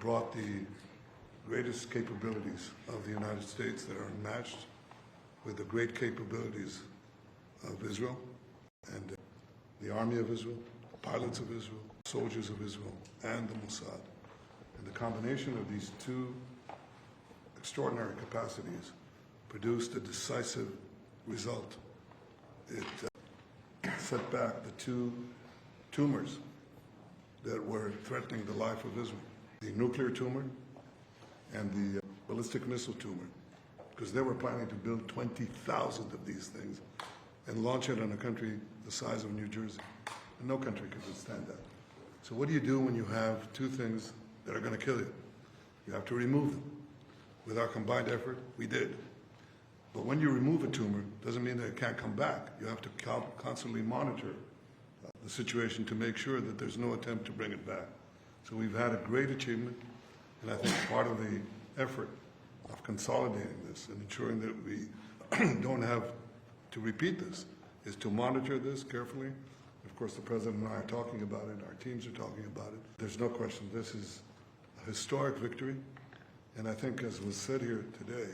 brought the greatest capabilities of the United States that are unmatched with the great capabilities of Israel and the army of Israel, pilots of Israel, soldiers of Israel, and the Mossad. And the combination of these two extraordinary capacities produced a decisive result. It set back the two tumors that were threatening the life of Israel, the nuclear tumor and the ballistic missile tumor, because they were planning to build 20,000 of these things and launch it on a country the size of New Jersey. And no country could withstand that. So what do you do when you have two things that are going to kill you? You have to remove them. With our combined effort, we did. But when you remove a tumor, doesn't mean that it can't come back. You have to constantly monitor the situation to make sure that there's no attempt to bring it back. So we've had a great achievement, and I think part of the effort of consolidating this and ensuring that we don't have to repeat this is to monitor this carefully. Of course, the President and I are talking about it, our teams are talking about it. There's no question this is a historic victory, and I think, as was said here today,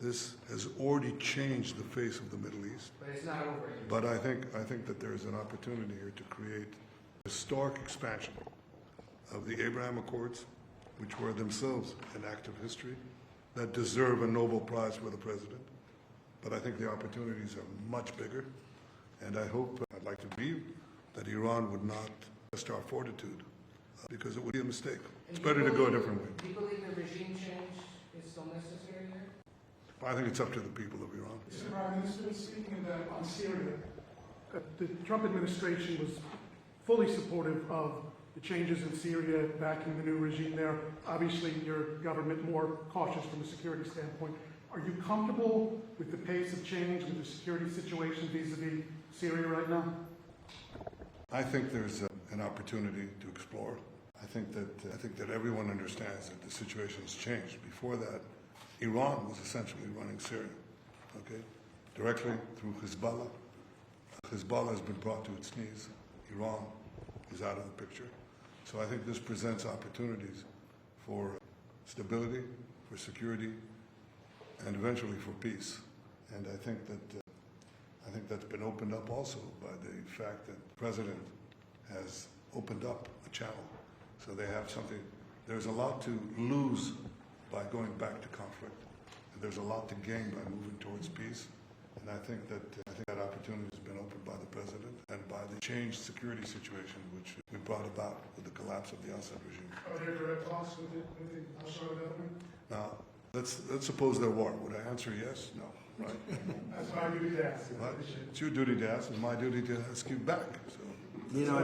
this has already changed the face of the Middle East. But it's not over yet. But I think that there is an opportunity here to create historic expansion of the Abraham Accords, which were themselves an act of history, that deserve a Nobel Prize for the President. But I think the opportunities are much bigger, and I hope, I'd like to believe, that Iran would not test our fortitude, because it would be a mistake. It's better to go a different way. Do you believe the regime change is still necessary here? I think it's up to the people of Iran. Mr. Prime Minister, speaking on Syria, the Trump administration was fully supportive of the changes in Syria, backing the new regime there. Obviously, your government more cautious from a security standpoint. Are you comfortable with the pace of change, with the security situation vis-a-vis Syria right now? I think there's an opportunity to explore. I think that everyone understands that the situation has changed. Before that, Iran was essentially running Syria, okay, directly through Hezbollah. Hezbollah has been brought to its knees. Iran is out of the picture. So I think this presents opportunities for stability, for security, and eventually for peace. And I think that's been opened up also by the fact that the President has opened up a channel. So they have something. There's a lot to lose by going back to conflict, and there's a lot to gain by moving towards peace. And I think that opportunity has been opened by the President and by the changed security situation which we brought about with the collapse of the Assad regime. Are there direct talks with the Assad government? Now, let's suppose there were. Would I answer yes? No. Right? That's my duty to ask. Well, it's your duty to ask, and my duty to ask you back. So. You know,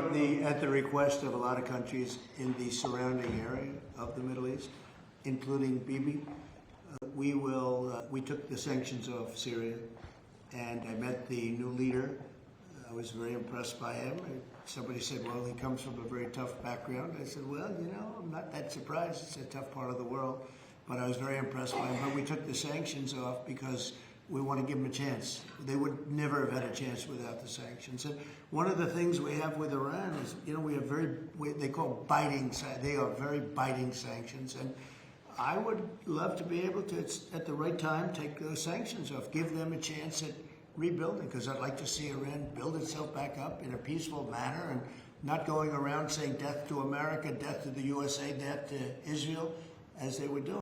at the request of a lot of countries in the surrounding area of the Middle East, including Bibi, we took the sanctions off Syria, and I met the new leader. I was very impressed by him. Somebody said, well, he comes from a very tough background. I said, well, you know, I'm not that surprised. It's a tough part of the world. But I was very impressed by him. But we took the sanctions off because we want to give them a chance. They would never have had a chance without the sanctions. And one of the things we have with Iran is, you know, we have they call biting, they are very biting sanctions. And I would love to be able to, at the right time, take those sanctions off, give them a chance at rebuilding, because I'd like to see Iran build itself back up in a peaceful manner and not going around saying death to America, death to the USA, death to Israel, as they were doing.